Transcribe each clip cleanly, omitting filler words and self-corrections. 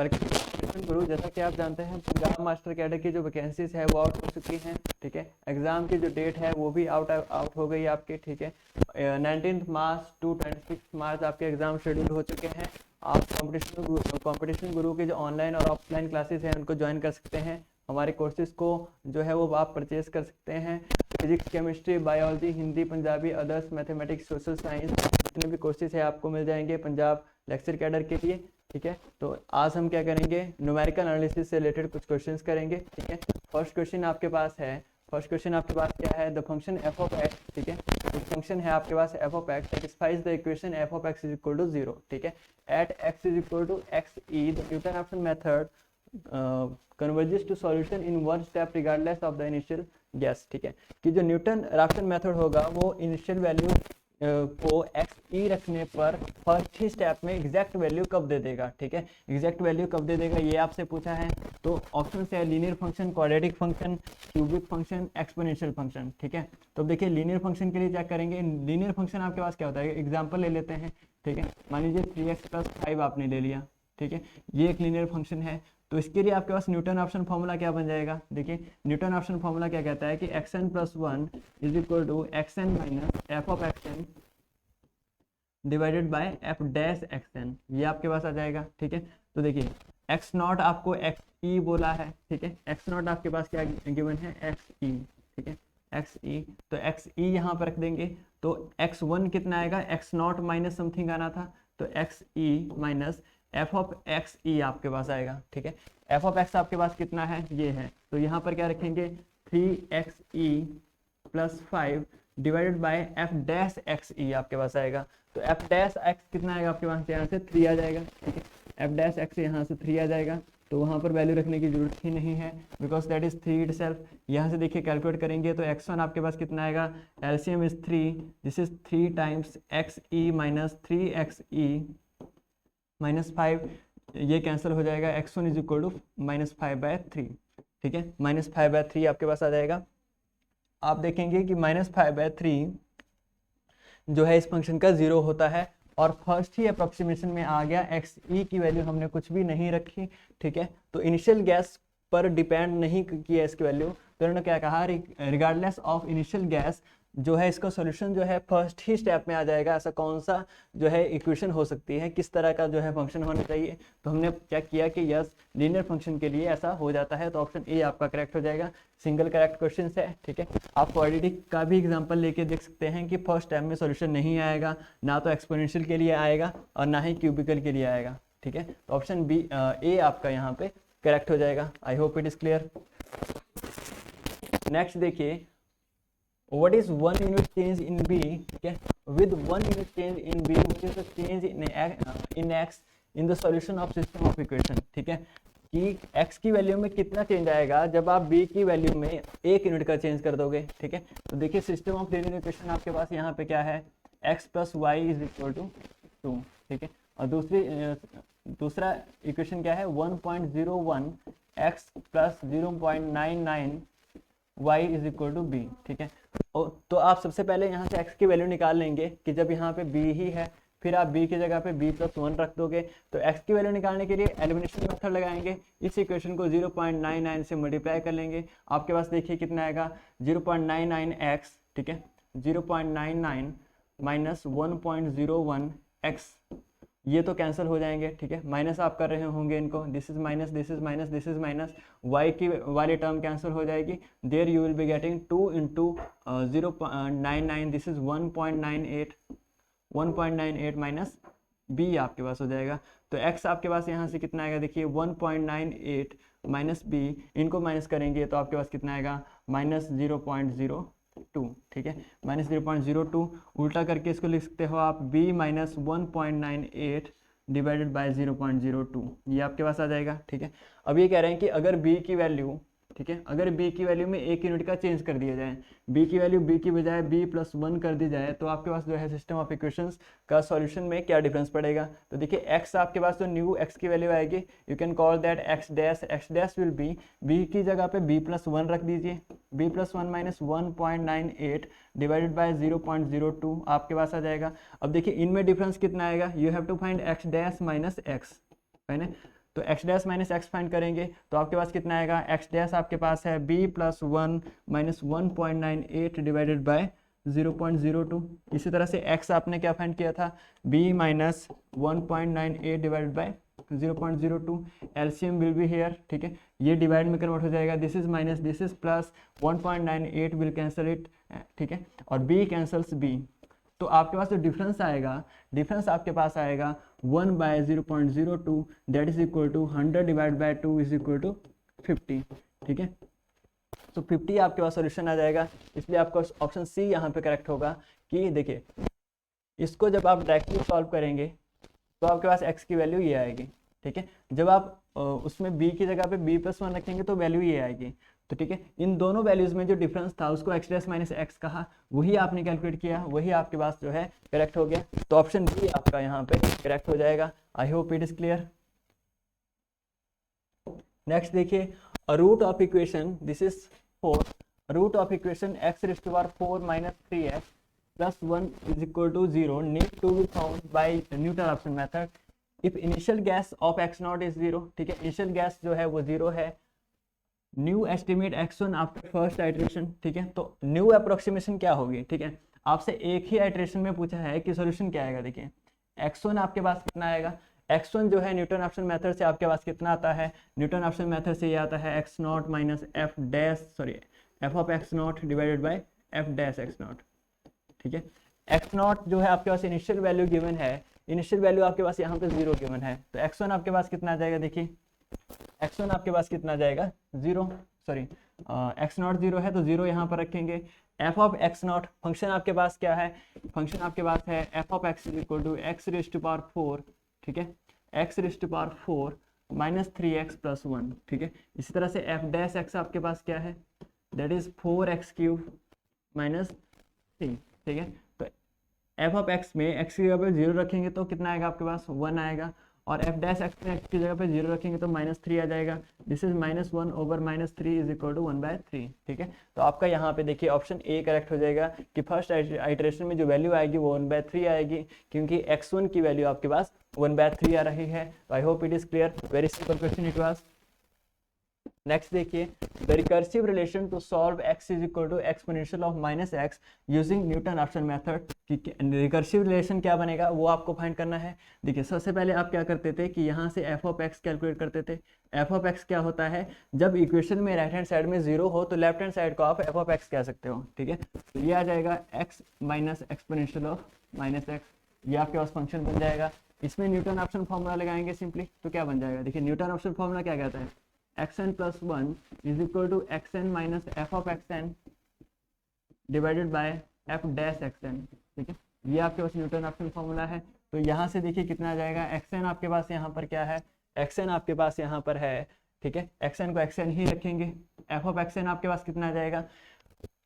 Qualification गुरु, जैसा कि आप जानते हैं पंजाब मास्टर कैडर की जो वैकेंसीज है वो आउट हो चुकी हैं, ठीक है। एग्जाम की जो डेट है वो भी आउट हो गई आपकी, ठीक है। 19 मार्च टू 26 मार्च आपके एग्जाम शेड्यूल हो चुके हैं। आप कंपटीशन गुरु के जो ऑनलाइन और ऑफलाइन क्लासेस हैं उनको ज्वाइन कर सकते हैं। हमारे कोर्सेज को जो है वो आप परचेज कर सकते हैं। Physics, chemistry, biology, Hindi, Punjabi, others, mathematics, social science, जितने भी कोर्सेज है आपको मिल जाएंगे पंजाब लेक्चर कैडर के लिए, ठीक है। तो आज हम क्या करेंगे, न्यूमेरिकल एनालिसिस से रिलेटेड कुछ क्वेश्चंस करेंगे, ठीक है। फर्स्ट क्वेश्चन आपके पास क्या है, the function f of x, ठीक है। एक फंक्शन है आपके पास f of x satisfies the equation f of x is equal to 0, ठीक है। At x is equal to x e the Newton Raphson method converges to solution in one step regardless of the initial guess, ठीक है। कि जो Newton Raphson method होगा वो initial value को x ई रखने पर फर्स्ट ही स्टेप में एग्जैक्ट वैल्यू कब दे देगा, ठीक है। एग्जैक्ट वैल्यू कब दे देगा ये आपसे पूछा है। तो ऑप्शन है linear function, quadratic function, cubic function, exponential function, ठीक है। तो देखिए लीनियर फंक्शन के लिए क्या करेंगे, लीनियर फंक्शन आपके पास क्या होता है, एग्जाम्पल ले लेते हैं, ठीक है। मान लीजिए 3x + 5 आपने ले लिया, ठीक है। ये एक लीनियर फंक्शन है। तो इसके लिए आपके पास न्यूटन ऑप्शन फॉर्मूला क्या बन जाएगा, देखिए न्यूटन ऑप्शन फॉर्मूला क्या कहता है कि xn + 1 is equal to xn - f of xn divided by f dash xn, ये आपके पास आ जाएगा, ठीक है। तो देखिए x0 आपको xe बोला है, ठीक है। x0 आपके पास क्या गिवन है, xe, ठीक है, xe। तो xe यहाँ पर रख देंगे तो x1 कितना आएगा, x0 माइनस समथिंग आना था, तो xe minus f of xe आपके पास आएगा, ठीक है। f ऑफ x आपके पास कितना है, ये है। तो यहाँ पर क्या रखेंगे, 3xe + 5 divided by f dash xe आपके पास आएगा। तो f डैश x कितना आएगा आपके पास, यहाँ से 3 आ जाएगा, ठीक है। f डैश x यहाँ से 3 आ जाएगा, तो वहाँ पर वैल्यू रखने की जरूरत ही नहीं है, बिकॉज दैट इज 3 इटसेल्फ। यहाँ से देखिए कैलकुलेट करेंगे तो x1 आपके पास कितना आएगा, LCM is 3, this is 3 times xe minus 3xe minus 5, ये कैंसिल हो जाएगा, x1 इज इक्वल टू -5/3, ठीक है। -5/3 आपके पास आ जाएगा। आप देखेंगे कि -5/3 जो है इस फंक्शन का 0 होता है और फर्स्ट ही अप्रोक्सीमेशन में आ गया, xe की वैल्यू हमने कुछ भी नहीं रखी, ठीक है। तो इनिशियल गैस पर डिपेंड नहीं किया इसकी वैल्यू, तो उन्होंने क्या कहा, रिगार्डलेस ऑफ इनिशियल गैस जो है इसका सॉल्यूशन जो है फर्स्ट ही स्टेप में आ जाएगा। ऐसा कौन सा जो है इक्वेशन हो सकती है, किस तरह का जो है फंक्शन होना चाहिए, तो हमने क्या किया कि यस लीनियर फंक्शन के लिए ऐसा हो जाता है। तो ऑप्शन ए आपका करेक्ट हो जाएगा, सिंगल करेक्ट क्वेश्चन है, ठीक है। आप क्वाड्रेटिक का भी एग्जांपल लेके देख सकते हैं कि फर्स्ट स्टेप में सॉल्यूशन नहीं आएगा, ना तो एक्सपोनेंशियल के लिए आएगा और ना ही क्यूबिकल के लिए आएगा, ठीक है। तो ऑप्शन बी ए आपका यहाँ पे करेक्ट हो जाएगा। I hope it is clear. Next देखिए, what is 1 unit change in b, okay, with 1 unit change in b which is the change in x in the solution of system of equation, ठीक है। कि x की value में कितना change आएगा जब आप b की वैल्यू में 1 यूनिट का चेंज कर दोगे, ठीक है। तो देखिए सिस्टम ऑफ लीनियर इक्वेशन आपके पास यहाँ पे क्या है, x + y = 2, ठीक है। और दूसरा इक्वेशन क्या है, 1.01 x + 0.99 y = b, ठीक है। तो आप सबसे पहले यहाँ से x की वैल्यू निकाल लेंगे कि जब यहाँ पे b ही है, फिर आप b की जगह पे b + 1 रख दोगे। तो x की वैल्यू निकालने के लिए एलिमिनेशन मेथड लगाएंगे, इस इक्वेशन को 0.99 से मल्टीप्लाई कर लेंगे। आपके पास देखिए कितना आएगा, 0.99x, ठीक है, 0.99 माइनस 1.01 x, ये तो कैंसिल हो जाएंगे, ठीक है। माइनस आप कर रहे होंगे इनको, this is minus, this is minus, this is minus, y की वाली टर्म कैंसिल हो जाएगी। There you will be getting 2 × 0.99, this is 1.98 minus b आपके पास हो जाएगा। तो x आपके पास यहाँ से कितना आएगा, देखिए 1.98 माइनस b, इनको माइनस करेंगे तो आपके पास कितना आएगा, -0.02, ठीक है, -0.02। उल्टा करके इसको लिख सकते हो आप b - 1.98 डिवाइडेड बाय 0.02, ये आपके पास आ जाएगा, ठीक है। अब ये कह रहे हैं कि अगर b की वैल्यू, ठीक है, अगर b की वैल्यू में 1 यूनिट का चेंज कर दिया जाए, b की वैल्यू b की बजाय b + 1 कर दी जाए, तो आपके पास जो है सिस्टम ऑफ इक्वेशंस का सॉल्यूशन में क्या डिफरेंस पड़ेगा। तो देखिए x आपके पास जो न्यू x की वैल्यू आएगी, you can call that x dash will be, b की जगह पे b + 1 रख दीजिए, b + 1 माइनस 1.98 डिवाइडेड बाय 0.02 आपके पास आ जाएगा। अब देखिए इनमें डिफरेंस कितना आएगा, you have to find x dash minus x, है ना। तो x dash minus x find करेंगे तो आपके पास कितना आएगा, एक्स डैश आपके पास है b plus 1 minus 1.98 divided by 0.02। इसी तरह से x आपने क्या फाइंड किया था, b minus 1.98 divided by 0.02। LCM will be here, ठीक है, ये डिवाइड में कन्वर्ट हो जाएगा, this is minus this is plus 1.98 will cancel it, ठीक है, और b कैंसल्स b। तो आपके पास जो डिफरेंस आएगा, डिफरेंस आपके पास आएगा 1 by 0.02 that is equal to 100 divide by 2 is equal to 50, ठीक है। तो 50 आपके पास सोल्यूशन आ जाएगा, इसलिए आपका ऑप्शन सी यहाँ पे करेक्ट होगा। कि देखिए इसको जब आप डायरेक्टली सॉल्व करेंगे तो आपके पास x की वैल्यू ये आएगी, ठीक है। जब आप उसमें b की जगह पे b प्लस 1 रखेंगे तो वैल्यू ये आएगी। तो ठीक है, इन दोनों वैल्यूज में जो डिफरेंस था उसको एक्स डैश माइनस एक्स कहा, वही आपने कैलकुलेट किया, वही आपके पास जो है करेक्ट हो गया। तो ऑप्शन बी आपका यहाँ पे करेक्ट हो जाएगा। I hope it is clear. Next देखिए, root of equation, this is 4, root of equation x raised to power 4 minus 3x plus 1 is equal to 0 need to be found by Newton Raphson method if initial gas of x naught is 0, ठीक है, initial guess जो है वो 0 है। New estimate x1 after first iteration, ठीक है, तो new approximation क्या होगी, ठीक है, आपसे एक ही आइट्रेशन में पूछा है कि सॉल्यूशन क्या आएगा। देखिए x1 आपके पास कितना आएगा, x1 जो है न्यूटन रैप्सन मेथड से आपके पास कितना आता है, न्यूटन रैप्सन मेथड से ये आता है x not minus F dash sorry f of x not divided by f dash x not, ठीक है। x नॉट जो है आपके पास इनिशियल वैल्यू गिवन है, इनिशियल वैल्यू आपके पास यहाँ पे 0 गिवन है, तो x1 आपके पास कितना आ जाएगा, देखिए x1 आपके पास कितना आ जाएगा 0, सॉरी x नॉट 0 है तो 0 यहाँ पर रखेंगे। f of x not function आपके पास क्या है, फंक्शन आपके पास है f of x is equal to x raise to power 4, ठीक है, x raise to power 4 minus 3x plus 1, ठीक है। इसी तरह से f डैश x आपके पास क्या है, that is 4x cube minus 3, ठीक है। तो f ऑफ x में x की जगह पे 0 रखेंगे तो कितना आएगा आपके पास 1 आएगा, और f डैश x में x की जगह पे 0 रखेंगे तो -3 आ जाएगा, this is -1 over -3 is equal to 1/3, ठीक है। तो आपका यहाँ पे देखिए ऑप्शन ए करेक्ट हो जाएगा कि फर्स्ट आइटरेशन में जो वैल्यू आएगी वो 1/3 आएगी, क्योंकि x1 की वैल्यू आपके पास 1/3 आ रही है। तो I hope it is clear, very simple question it was. Next देखिए, the recursive relation to solve x is equal to exponential of minus x using Newton Raphson method. Recursive relation क्या बनेगा वो आपको find करना है। देखिए सबसे पहले आप क्या करते थे कि यहाँ से f ऑफ x कैलकुलेट करते थे। f ऑफ x क्या होता है, जब इक्वेशन में राइट हैंड साइड में 0 हो तो लेफ्ट हैंड साइड को आप f ऑफ x कह सकते हो, ठीक है। तो ये आ जाएगा x minus exponential of minus x, ये आपके पास फंक्शन बन जाएगा। इसमें न्यूटन रैप्सन फॉर्मूला लगाएंगे सिंपली, तो क्या बन जाएगा, देखिए न्यूटन रैप्सन फॉर्मूला क्या कहता है, xn plus 1 is equal to xn minus f of xn divided by f dash xn, ठीक है। ये आपके पास न्यूटन रैप्सन फॉर्मूला है। तो यहाँ से देखिए कितना आ जाएगा, xn आपके पास यहाँ पर क्या है, xn आपके पास यहाँ पर है, ठीक है, xn को xn ही रखेंगे। f ऑफ xn आपके पास कितना आ जाएगा,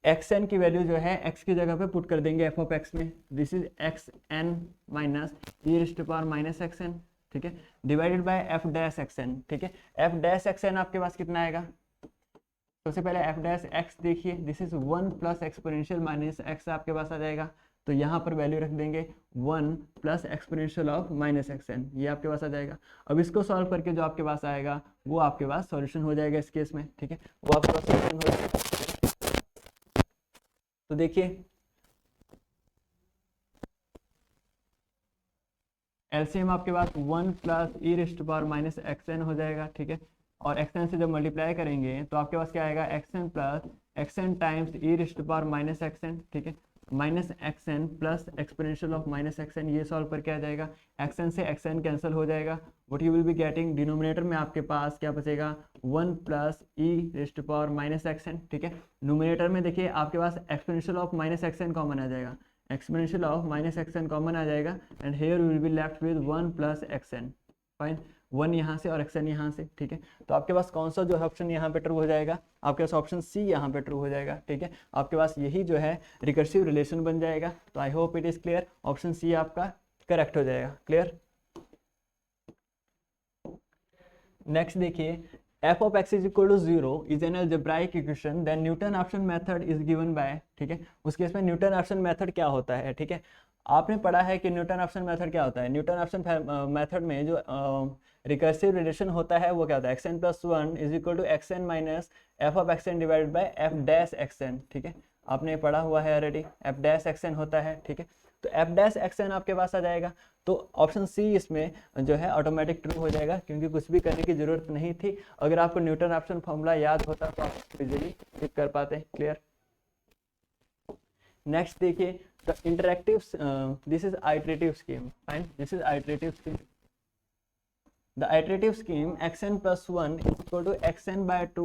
xn की वैल्यू जो है x की जगह पे पुट कर देंगे f ऑफ x में, this is xn minus e raise to power minus xn, ठीक है, divided by f dash xn, ठीक है। f डैश xn आपके पास कितना आएगा, सबसे पहले f डैश x देखिए, this is 1 plus exponential minus x आपके पास आ जाएगा, तो यहाँ पर वैल्यू रख देंगे 1 plus exponential of minus xn, ये आपके पास आ जाएगा। अब इसको सॉल्व करके जो आपके पास आएगा वो आपके पास सॉल्यूशन हो जाएगा इस केस में, ठीक है, वो आपके पास सॉल्यूशन हो जाएगा। तो देखिए एलसीएम आपके पास 1 plus e raise to power minus x n हो जाएगा, ठीक है, और एक्सएन से जब मल्टीप्लाई करेंगे तो आपके पास क्या आएगा, x n plus x n times e raise to power minus x n, ठीक है, minus x n plus exponential of minus x n, ये सॉल्व करके आ जाएगा, एक्सएन से एक्सएन कैंसिल हो जाएगा, what you will be getting, denominator में आपके पास क्या बचेगा 1 plus e raise to power minus x n, ठीक है। न्यूमिनेटर में देखिए आपके पास exponential of minus x n common आ जाएगा, exponential of minus x n common आ जाएगा, and here we will be left with 1 plus x n, fine, 1 यहाँ से और एक्सएन यहाँ से, ठीक है। तो आपके पास कौन सा जो है ऑप्शन यहाँ पे ट्रू हो जाएगा, आपके पास ऑप्शन सी यहाँ पे ट्रू हो जाएगा, ठीक है। आपके पास यही जो है रिकर्सिव रिलेशन बन जाएगा। तो I hope it is clear, option C आपका करेक्ट हो जाएगा, क्लियर। नेक्स्ट देखिए, f of x is equal to 0 is an algebraic equation then Newton Raphson method is given by, ठीक है। उस केस में न्यूटन रैप्सन मेथड क्या होता है, ठीक है, आपने पढ़ा है कि न्यूटन ऑप्शन मेथड क्या होता है। न्यूटन ऑप्शन मेथड में जो रिकर्सिव रिलेशन होता है वो क्या होता है, x n plus one is equal to x n minus f of x n divided by f dash x n. ठीक है, आपने पढ़ा हुआ है already, f dash x n होता है। ठीक है, तो एफ डैश एक्स एन आपके पास आ जाएगा, तो ऑप्शन सी इसमें जो है ऑटोमेटिक ट्रू हो जाएगा, क्योंकि कुछ भी करने की जरूरत नहीं थी। अगर आपको न्यूटन ऑप्शन फॉर्मूला याद होता तो आप इजीली टिक कर पाते। क्लियर। नेक्स्ट देखिए, the interactive, this is iterative scheme, fine, this is iterative scheme. The iterative scheme xn plus 1 is equal to xn by 2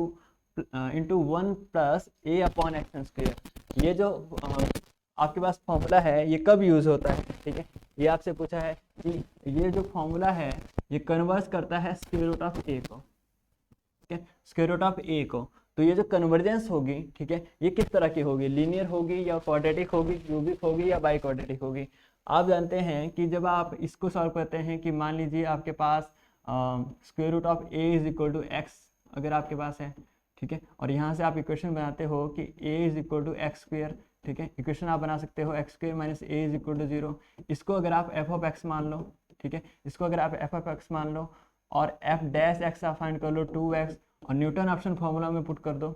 into 1 plus a upon xn square। ये जो आपके पास फॉर्मूला है ये कब use होता है, ठीक है, ये आपसे पूछा है कि ये जो फॉर्मूला है ये कन्वर्स करता है स्क्वायर रूट ऑफ a को, ठीक है, स्क्वायर रूट ऑफ a को। तो ये जो कन्वर्जेंस होगी, ठीक है, ये किस तरह की होगी, लीनियर होगी या क्वाड्रेटिक होगी, क्यूबिक होगी या बाई क्वाड्रेटिक होगी। आप जानते हैं कि जब आप इसको सॉल्व करते हैं कि मान लीजिए आपके पास square root of a is equal to x अगर आपके पास है, ठीक है, और यहाँ से आप इक्वेशन बनाते हो कि a is equal to x square, ठीक है, इक्वेशन आप बना सकते हो x square minus a is equal to 0। इसको अगर आप एफ ऑफ एक्स मान लो, ठीक है, इसको अगर आप एफ ऑफ एक्स मान लो और एफ डैश एक्स आप फाइंड कर लो 2x और न्यूटन ऑप्शन फॉर्मूला में पुट कर दो,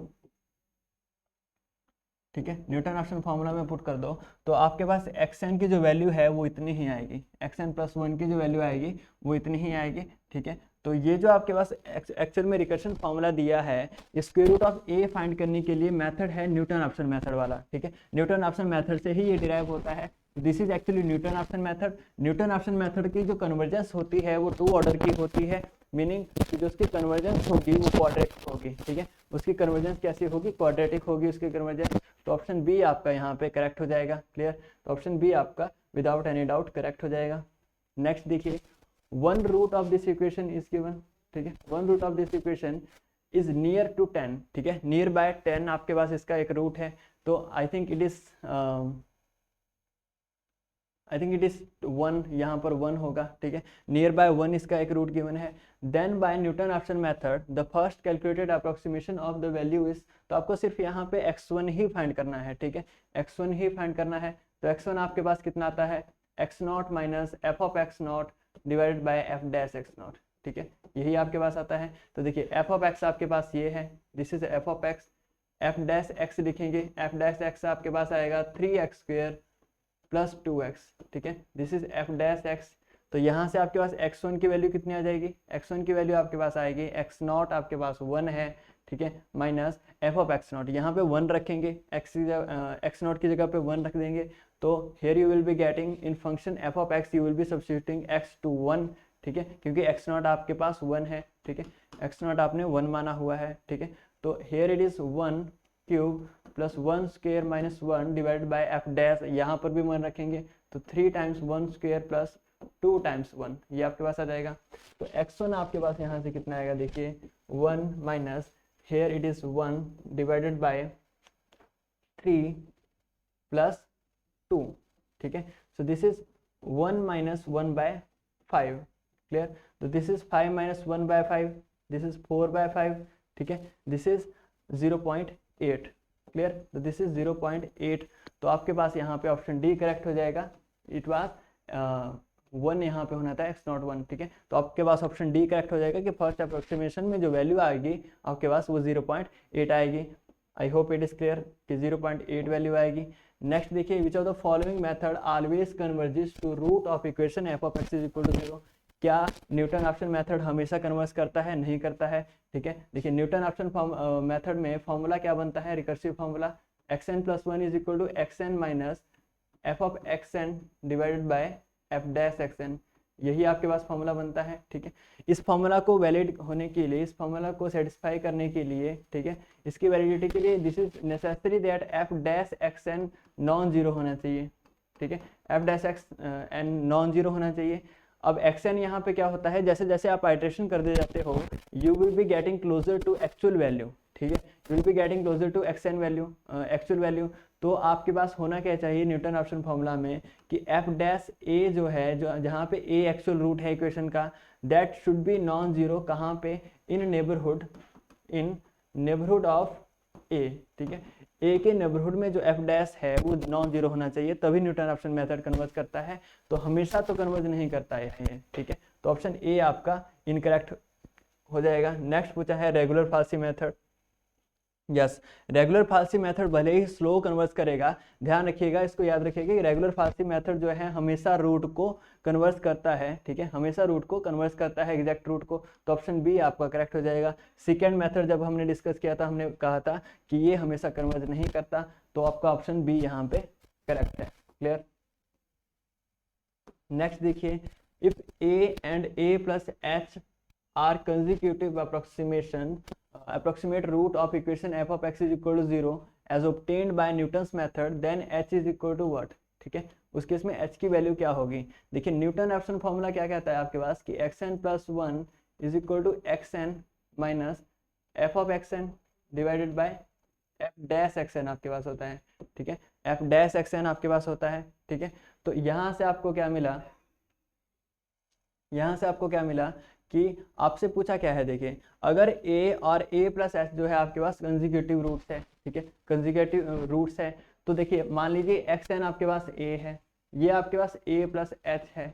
ठीक है, न्यूटन ऑप्शन फॉर्मूला में पुट कर दो, तो आपके पास xn की जो वैल्यू है वो इतनी ही आएगी, xn प्लस 1 की जो वैल्यू आएगी वो इतनी ही आएगी। ठीक है, तो ये जो आपके पास एक्चुअल में रिकर्शन फॉर्मूला दिया है, square root of a find करने के लिए मेथड है न्यूटन ऑप्शन मेथड वाला। ठीक है, न्यूटन ऑप्शन मेथड से ही ये डिराइव होता है। This is actually Newton Raphson method. Newton Raphson method की जो कन्वर्जेंस होती है वो 2 ऑर्डर की होती है, मीनिंग जो उसकी कन्वर्जेंस होगी वो क्वाड्रेटिक होगी। ठीक है, उसकी कन्वर्जेंस कैसी होगी, क्वाड्रेटिक होगी उसकी कन्वर्जेंस। तो ऑप्शन बी आपका यहाँ पे करेक्ट हो जाएगा। क्लियर, तो ऑप्शन बी आपका विदाउट एनी डाउट करेक्ट हो जाएगा। नेक्स्ट देखिए, one root of this equation is given. ठीक है, one root of this equation is near to 10। ठीक है, नियर बाय 10 आपके पास इसका एक रूट है, तो आई थिंक इट इज 1, यहाँ पर 1 होगा। ठीक है, नियर बाय 1 इसका एक रूट गिवन है। Then by Newton Raphson method the first calculated approximation of the value is, तो आपको सिर्फ यहाँ पे x1 ही फाइंड करना है। ठीक है, x1 ही फाइंड करना है, तो x1 आपके पास कितना आता है, x0 minus f of x0 divided by f dash x0। ठीक है, यही आपके पास आता है। तो देखिए एफ ऑफ x आपके पास ये है, this is F of x, F dash x लिखेंगे, एफ डैश x आपके पास आएगा 3x स्क्वायर प्लस 2x। ठीक है, this is F dash x। तो यहाँ से आपके पास x1 की वैल्यू कितनी आ जाएगी, x1 की वैल्यू आपके पास आएगी, x0 आपके पास 1 है, ठीक है, माइनस एफ ऑफ x0, यहाँ पे 1 रखेंगे, x0 की जगह पे 1 रख देंगे, तो here you will be getting in function f of x you will be substituting x to 1। ठीक है, क्योंकि x0 आपके पास 1 है। ठीक है, x0 आपने 1 माना हुआ है। ठीक है, तो here it is 1 cube plus 1 square minus 1 divided by f dash, यहाँ पर भी 1 रखेंगे, तो 3 टाइम्स 1 स्क्वायर प्लस 2 टाइम्स 1, ये आपके पास आ जाएगा। तो x1 आपके पास यहाँ से कितना आएगा, देखिए 1 minus here it is 1 divided by 3 plus 2। ठीक है, so this is 1 minus 1 by 5। Clear, तो this is 5 minus 1 by 5, this is 4 by 5। ठीक है, दिस इज 0.8। क्लियर, तो दिस इज 0.8। तो आपके पास यहाँ पे ऑप्शन डी करेक्ट हो जाएगा। इट वाज 1 यहाँ पे होना था, x0 1। ठीक है, तो आपके पास ऑप्शन डी करेक्ट हो जाएगा कि फर्स्ट अप्रोक्सीमेशन में जो वैल्यू आएगी आपके पास वो 0.8 आएगी। I hope it is clear कि 0.8 वैल्यू आएगी। नेक्स्ट देखिए, which of the following method always converges to root of equation f of x is equal to 0। क्या न्यूटन ऑप्शन मेथड हमेशा कन्वर्स करता है, नहीं करता है। ठीक है, देखिए न्यूटन ऑप्शन मेथड में फॉर्मूला क्या बनता है, recursive formula xn plus 1 is equal to xn minus f of xn divided by f dash xn, यही आपके पास फॉर्मूला बनता है। ठीक है, इस फॉर्मूला को वैलिड होने के लिए, इस फॉर्मूला को सेटिस्फाई करने के लिए, ठीक है, इसकी वैलिडिटी के लिए this is necessary that F dash xn non zero होना चाहिए। ठीक है, F dash xn non zero होना चाहिए। अब xn यहाँ पे क्या होता है, जैसे जैसे आप आइट्रेशन करते जाते हो you will be getting closer to actual value. ठीक है, you will be getting closer to xn value, actual value. तो आपके पास होना क्या चाहिए न्यूटन ऑप्शन फॉर्मूला में कि एफ डैश ए जो है, जो जहाँ पे ए एक्चुअल रूट है इक्वेशन का, that should be non zero, कहाँ पे, इन नेबरहुड ऑफ ए। ठीक है, ए के नेबरहुड में जो एफ डैश है वो नॉन जीरो होना चाहिए, तभी न्यूटन ऑप्शन मेथड कन्वर्ज करता है, तो हमेशा तो कन्वर्ज नहीं करता है ये, ठीक है। तो ऑप्शन ए आपका इनकरेक्ट हो जाएगा। नेक्स्ट पूछा है regula falsi method. Yes, regula falsi method भले ही स्लो कन्वर्ज करेगा, ध्यान रखिएगा, इसको याद रखिएगा कि रेगुलर फाल्सी मेथड जो है हमेशा रूट को कन्वर्ज करता है, ठीक है, हमेशा रूट को कन्वर्ज करता है, एग्जैक्ट रूट को। तो ऑप्शन बी आपका करेक्ट हो जाएगा। सेकेंड मेथड जब हमने डिस्कस किया था, हमने कहा था कि ये हमेशा कन्वर्ज नहीं करता, तो आपका ऑप्शन बी यहाँ पे करेक्ट है। क्लियर। नेक्स्ट देखिए, if A and A plus H R consecutive approximate root of equation f of x is equal to 0 as obtained by Newton's method, then h is equal to what, ठीक है। उस case में h की value क्या होगी? देखिए Newton option formula क्या कहता है आपके पास कि xn plus 1 is equal to xn minus f of xn divided by f dash xn आपके पास होता है, ठीक है, f डैश xn आपके पास होता है, ठीक है। तो यहाँ से आपको क्या मिला, यहाँ से आपको क्या मिला कि आपसे पूछा क्या है, देखिए अगर a और a प्लस एच जो है आपके पास कंसेक्यूटिव रूट्स है, ठीक है, कंसेक्यूटिव रूट्स है, तो देखिए मान लीजिए xn आपके पास a है, ये आपके पास a प्लस एच है,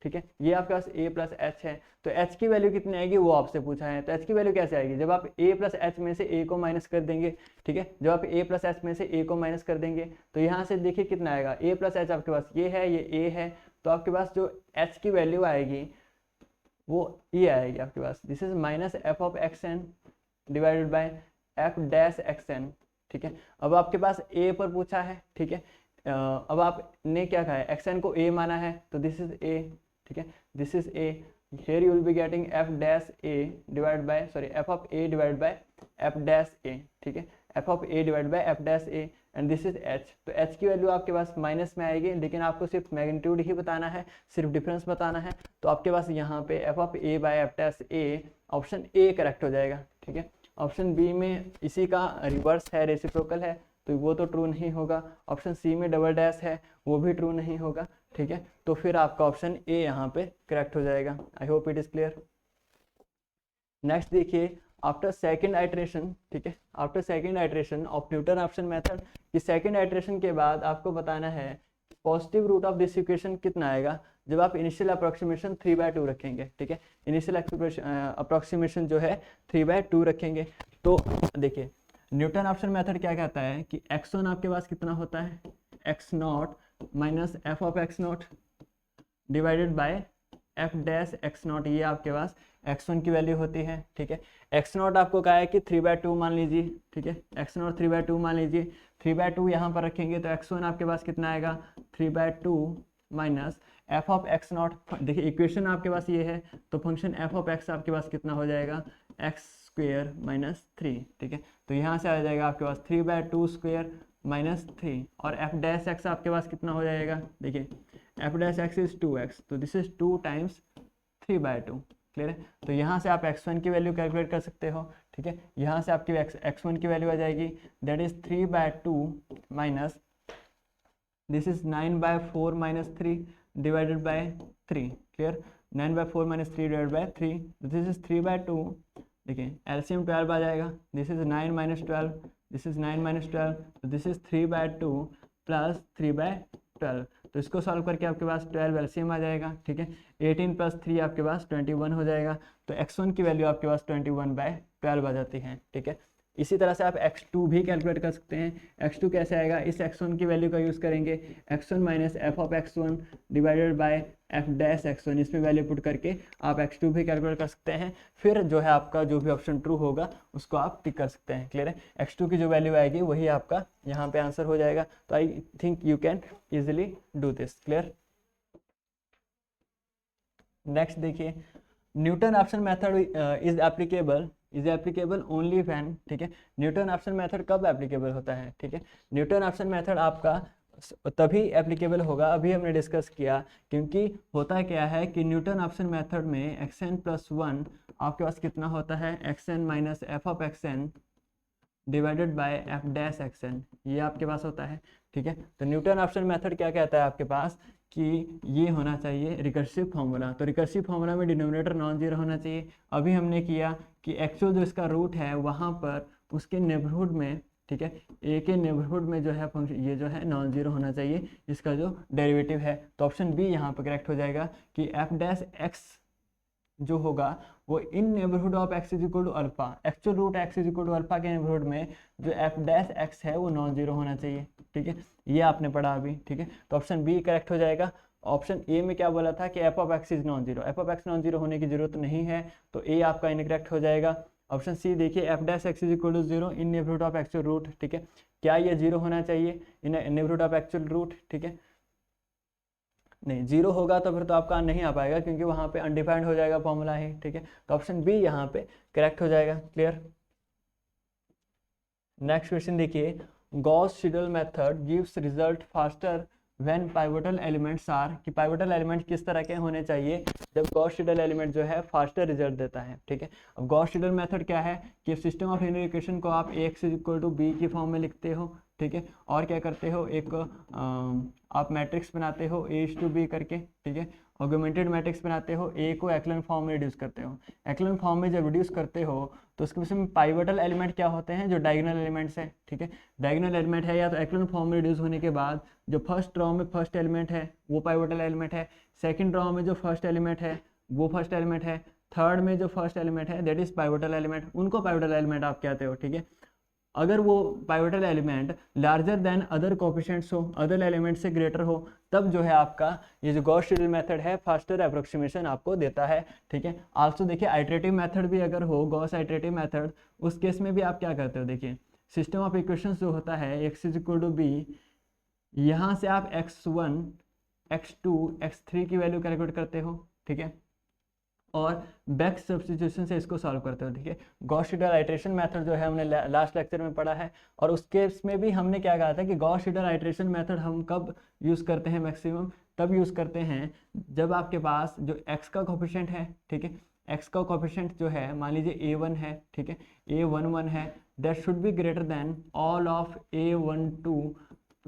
ठीक है, ये आपके पास a प्लस एच है, तो h की वैल्यू कितनी आएगी वो आपसे पूछा है। तो h की वैल्यू कैसे आएगी, जब आप a प्लस एच में से a को माइनस कर देंगे, ठीक है, जब आप a प्लस एच में से a को माइनस कर देंगे तो यहाँ से देखिए कितना आएगा, a प्लस एच आपके पास ये है, ये a है, तो आपके पास जो h की वैल्यू आएगी वो ये आएगी आपके पास, this is minus f of x n divided by f dash x n, ठीक है। अब आपके पास a पर पूछा है, ठीक है, अब आपने क्या कहा है, एक्स एन को a माना है, तो दिस इज a, ठीक है, this is a, here you will be getting f dash a divided by f of a divided by f dash a, ठीक है, f of a divided by f dash a and this is h। तो h की value आपके पास minus में आएगी, लेकिन आपको सिर्फ मैग्नीट्यूड ही बताना है, सिर्फ डिफरेंस बताना है, तो आपके पास यहाँ पे f of a by f dash a option a correct हो जाएगा, ठीक है। ऑप्शन बी में इसी का रिवर्स है, रेसिप्रोकल है, तो वो तो ट्रू नहीं होगा। ऑप्शन सी में डबल डैश है, वो भी ट्रू नहीं होगा, ठीक है। तो फिर आपका ऑप्शन ए यहाँ पे करेक्ट हो जाएगा। I hope it is clear. Next देखिए, आफ्टर सेकेंड आइट्रेशन, ठीक है, after second iteration of Newton Raphson method, कि सेकेंड आइट्रेशन के बाद आपको बताना है positive root of this equation कितना आएगा जब आप इनिशियल अप्रोक्सीमेशन 3/2 रखेंगे, ठीक है, इनिशियल अप्रोक्सीमेशन जो है 3/2 रखेंगे। तो देखिए न्यूटन ऑप्शन मेथड क्या कहता है कि x1 आपके पास कितना होता है, x not minus f of x not divided by f dash x not, ये आपके पास x1 की वैल्यू होती है, ठीक है। x नॉट आपको कहा है कि 3/2 मान लीजिए, ठीक है, x नॉट 3/2 मान लीजिए, 3/2 यहाँ पर रखेंगे तो x1 आपके पास कितना आएगा 3/2 minus f of x not, देखिए इक्वेशन आपके पास ये है, तो फंक्शन एफ ऑफ एक्स आपके पास कितना हो जाएगा एक्स स्क्वेयर माइनस 3, ठीक है। तो यहाँ से आ जाएगा आपके पास 3/2 स्क्वेयर माइनस 3, और एफ डैश एक्स आपके पास कितना हो जाएगा, देखिए f dash x is 2x, तो दिस इज 2 टाइम्स 3/2, क्लियर है। तो यहाँ से आप x1 की वैल्यू कैलकुलेट कर सकते हो, ठीक है, यहाँ से आपकी x1 की वैल्यू आ जाएगी, that is 3/2 minus this is 9/4 minus 3 divided by 3, clear, 9/4 minus 3 divided by 3, this is 3/2, देखिए एलसीएम 12 आ जाएगा, this is 9 minus 12, this is 9 minus 12, तो दिस इज 3/2 प्लस 3/12, तो इसको सॉल्व करके आपके पास 12 एलसीएम आ जाएगा, ठीक है, 18 प्लस 3 आपके पास 21 हो जाएगा, तो x1 की वैल्यू आपके पास 21/12 आ जाती है, ठीक है। इसी तरह से आप x2 भी कैलकुलेट कर सकते हैं। x2 कैसे आएगा, इस x1 की वैल्यू का यूज़ करेंगे, x1 minus f of x1 divided by f dash x1, इसमें वैल्यू पुट करके आप x2 भी कैलकुलेट कर सकते हैं। फिर जो है आपका जो भी ऑप्शन ट्रू होगा उसको आप टिक कर सकते हैं, क्लियर है। x2 की जो वैल्यू आएगी वही आपका यहाँ पे आंसर हो जाएगा। तो I think you can easily do this, clear. Next देखिए, Newton Raphson method is applicable only when, ठीक है, न्यूटन ऑप्शन मेथड कब एप्लीकेबल होता है, ठीक है, न्यूटन ऑप्शन मेथड आपका तभी एप्लीकेबल होगा, अभी हमने डिस्कस किया, क्योंकि होता क्या है कि न्यूटन ऑप्शन मेथड में xn प्लस 1 आपके पास कितना होता है, xn minus f of xn divided by f dash xn, ये आपके पास होता है, ठीक है। तो न्यूटन ऑप्शन मेथड क्या कहता है आपके पास कि ये होना चाहिए रिकर्सिव फार्मूला, तो रिकर्सिव फार्मूला में डिनोमिनेटर नॉन जीरो होना चाहिए। अभी हमने किया कि एक्चुअल जो इसका रूट है वहाँ पर उसके नेबरहुड में ठीक है, ए के नेबरहुड में जो है फंक्शन ये जो है नॉन जीरो होना चाहिए इसका जो डेरिवेटिव है। तो ऑप्शन बी यहाँ पर करेक्ट हो जाएगा कि एफ डैश एक्स जो होगा वो in neighbourhood of x is equal to alpha, actual root x is equal to alpha के नेबरहुड में जो एफ डैश एक्स है वो नॉन जीरो होना चाहिए। ठीक है, ये आपने पढ़ा अभी। ठीक है, तो ऑप्शन बी करेक्ट हो जाएगा। ऑप्शन ए में क्या बोला था कि F of x is non zero, F of x non zero होने की जरूरत नहीं है, तो ए आपका इनकरेक्ट हो जाएगा। ऑप्शन सी देखिए, f dash x is equal to zero in neighbourhood of actual root. ठीक है, क्या ये जीरो होना चाहिए in neighbourhood of actual root? ठीक है, नहीं, जीरो होगा तो फिर तो आपका नहीं आ पाएगा क्योंकि वहाँ पे अनडिफाइंड हो जाएगा फॉर्मूला ही। ठीक है, तो ऑप्शन बी यहाँ पे करेक्ट हो जाएगा। क्लियर। नेक्स्ट क्वेश्चन देखिए, Gauss Seidel method gives result faster when pivotal elements are, कि पाइवोटल एलिमेंट किस तरह के होने चाहिए जब गॉस सीडल एलिमेंट जो है फास्टर रिजल्ट देता है। ठीक है, अब गॉस सीडल मेथड क्या है कि सिस्टम ऑफ लीनियर इक्वेशन को आप x is equal to b की फॉर्म में लिखते हो। ठीक है, और क्या करते हो, एक आप मैट्रिक्स बनाते हो ए टू बी करके। ठीक है, ऑगमेंटेड मैट्रिक्स बनाते हो, ए को एक्लन फॉर्म में रिड्यूस करते हो। एक्लन फॉर्म में जब रिड्यूस करते हो तो उसके विषय में पाइवोटल एलिमेंट क्या होते हैं, जो डायगोनल एलिमेंट्स है। ठीक है, डायगोनल एलिमेंट है या तो एक्लन फॉर्म में रिड्यूस होने के बाद जो फर्स्ट रॉ में फर्स्ट एलिमेंट है वो पाइवोटल एलिमेंट है, सेकंड रॉ में जो फर्स्ट एलिमेंट है वो फर्स्ट एलिमेंट है, थर्ड में जो फर्स्ट एलिमेंट है दैट इज पाइवोटल एलिमेंट, उनको पाइवोटल एलिमेंट आप कहते हो। ठीक है, अगर वो pivotal element larger than other coefficients हो, अदर एलिमेंट से ग्रेटर हो, तब जो है आपका ये जो गॉस सीडल मेथड है फास्टर अप्रोक्सीमेशन आपको देता है। ठीक है, आल्सो देखिए आइटरेटिव मेथड भी अगर हो, गॉस आइटरेटिव मेथड, उस केस में भी आप क्या करते हो, देखिए सिस्टम ऑफ इक्वेशंस जो होता है x is equal to b, यहाँ से आप x1 x2 x3 की वैल्यू कैलकुलेट करते हो। ठीक है, और बैक सब्स्टिट्यूशन से इसको सॉल्व करते हो। ठीक है, गॉस सीडल आइटरेशन मेथड जो है हमने लास्ट लेक्चर में पढ़ा है, और उस केस में भी हमने क्या कहा था कि गॉस सीडल आइटरेशन मेथड हम कब यूज़ करते हैं, मैक्सिमम तब यूज़ करते हैं जब आपके पास जो x का कोफिशिएंट है। ठीक है, x का कोफिशिएंट जो है मान लीजिए a1 है। ठीक है, a11 है, that should be greater than all of a12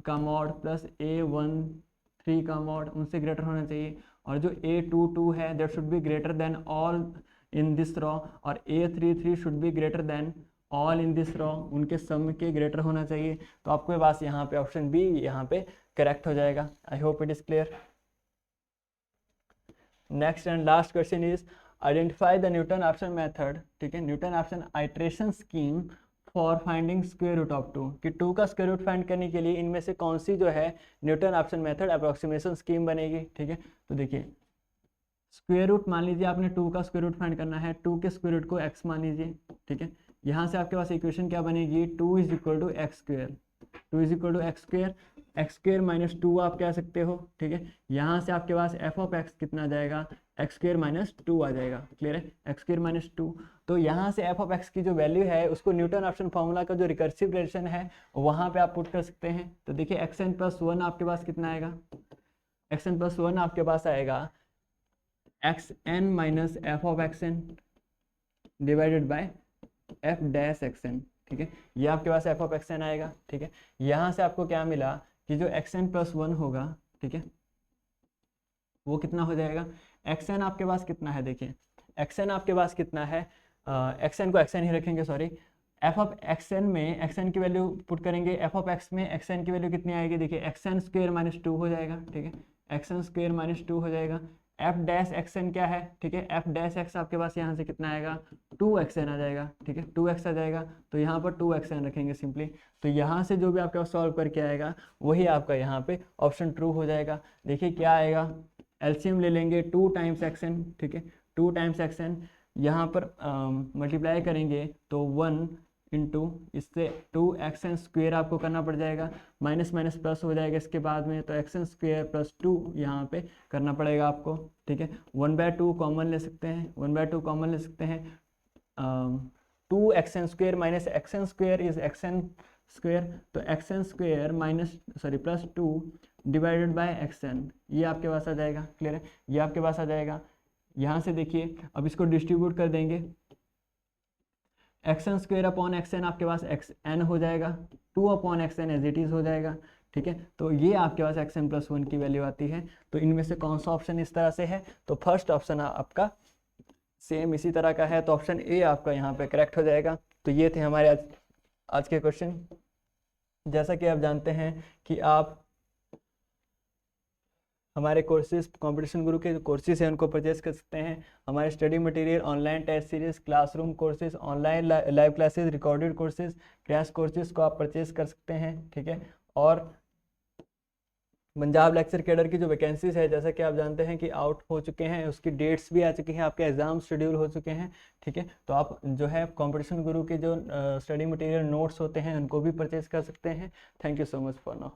का मॉड प्लस a13 का मॉड, उनसे ग्रेटर होना चाहिए। और जो a22 है that should be greater than all in this raw, और a33 should be greater than all in this raw, उनके सम के ग्रेटर होना चाहिए। तो आपके पास यहाँ पे ऑप्शन बी यहाँ पे करेक्ट हो जाएगा। I hope it is clear. Next and last question is identify the Newton Raphson method. ठीक है, Newton Raphson iteration scheme for finding square root of 2, कि 2 का स्क्वायर रूट फाइंड करने के लिए इनमें से कौन सी जो है Newton Raphson method approximation scheme बनेगी। ठीक है, तो देखिए स्क्वायर रूट मान लीजिए आपने 2 का स्क्वायर रूट फाइंड करना है, 2 के स्क्वायर रूट को x मान लीजिए। ठीक है, यहाँ से आपके पास इक्वेशन क्या बनेगी, 2 is equal to x square, 2 is equal to x square minus 2 आप कह सकते हो। ठीक है, यहाँ से आपके पास एफ ऑफ एक्स कितना आ जाएगा, एक्स स्क्वायर माइनस 2 आ जाएगा। क्लियर है, एक्स स्क्वायर माइनस 2। तो यहाँ से एफ ऑफ एक्स की जो वैल्यू है उसको न्यूटन ऑप्शन फार्मूला का जो रिकर्सिव रिलेशन है वहाँ पे आप पुट कर सकते हैं। तो देखिए एक्स एन प्लस 1 आपके पास कितना आएगा, एक्स एन प्लस 1 आपके पास आएगा x n minus f of x n divided by f dash x n. ठीक है, ये आपके पास एफ ऑफ एक्स एन आएगा। ठीक है, यहाँ से आपको क्या मिला कि जो एक्स एन प्लस 1 होगा, ठीक है, वो कितना हो जाएगा, एक्स एन आपके पास कितना है, देखिए एक्स एन आपके पास कितना है, एक्स एन को एक्स एन ही रखेंगे, sorry, f of x n में एक्स एन की वैल्यू पुट करेंगे, एफ ऑफ एक्स में एक्स एन की वैल्यू कितनी आएगी, देखिए एक्स एन स्क्वायर माइनस 2 हो जाएगा। ठीक है, एक्स एन स्क्वायर माइनस 2 हो जाएगा। एफ डैश एक्स एन क्या है, ठीक है, एफ डैश एक्स आपके पास यहाँ से कितना आएगा, 2 एक्स एन आ जाएगा। ठीक है, 2 एक्स आ जाएगा, तो यहाँ पर 2 एक्स एन रखेंगे सिंपली। तो यहाँ से जो भी आपके पास सॉल्व करके आएगा वही आपका यहाँ पे ऑप्शन ट्रू हो जाएगा। देखिए क्या आएगा, एलसीएम ले लेंगे 2 टाइम्स एक्स एन। ठीक है, 2 टाइम्स एक्स एन यहाँ पर मल्टीप्लाई करेंगे तो 1 इंटू इससे 2 एक्स एन स्क्वेयर आपको करना पड़ जाएगा, माइनस माइनस प्लस हो जाएगा इसके बाद में, तो एक्स एन स्क्वेयर प्लस 2 यहाँ पे करना पड़ेगा आपको। ठीक है, 1/2 कॉमन ले सकते हैं, 1/2 कॉमन ले सकते हैं, 2 x n square minus x n square is x n square, तो x n square minus sorry plus 2 divided by x n, ये आपके पास आ जाएगा। क्लियर है, ये आपके पास आ जाएगा। यहाँ से देखिए अब इसको डिस्ट्रीब्यूट कर देंगे, x n square upon x n आपके पास एक्स एन हो जाएगा, 2 upon x n as it is हो जाएगा। ठीक है, तो ये आपके पास एक्स एन प्लस 1 की वैल्यू आती है। तो इनमें से कौन सा ऑप्शन इस तरह से है, तो फर्स्ट ऑप्शन आपका सेम इसी तरह का है, तो ऑप्शन ए आपका यहाँ पे करेक्ट हो जाएगा। तो ये थे हमारे आज के क्वेश्चन। जैसा कि आप जानते हैं कि आप हमारे कोर्सेज कंपटीशन गुरु के जो कोर्सेज हैं उनको परचेज कर सकते हैं। हमारे study material, online test series, classroom courses, online live classes, recorded courses, crash courses को आप परचेज कर सकते हैं, ठीक है। और पंजाब लेक्चर कैडर की जो वैकेंसीज है, जैसा कि आप जानते हैं कि आउट हो चुके हैं, उसकी डेट्स भी आ चुकी हैं, आपके एग्जाम शेड्यूल हो चुके हैं, ठीक है। तो आप जो है कंपटीशन गुरु के जो स्टडी मटेरियल नोट्स होते हैं उनको भी परचेज कर सकते हैं। Thank you so much for now.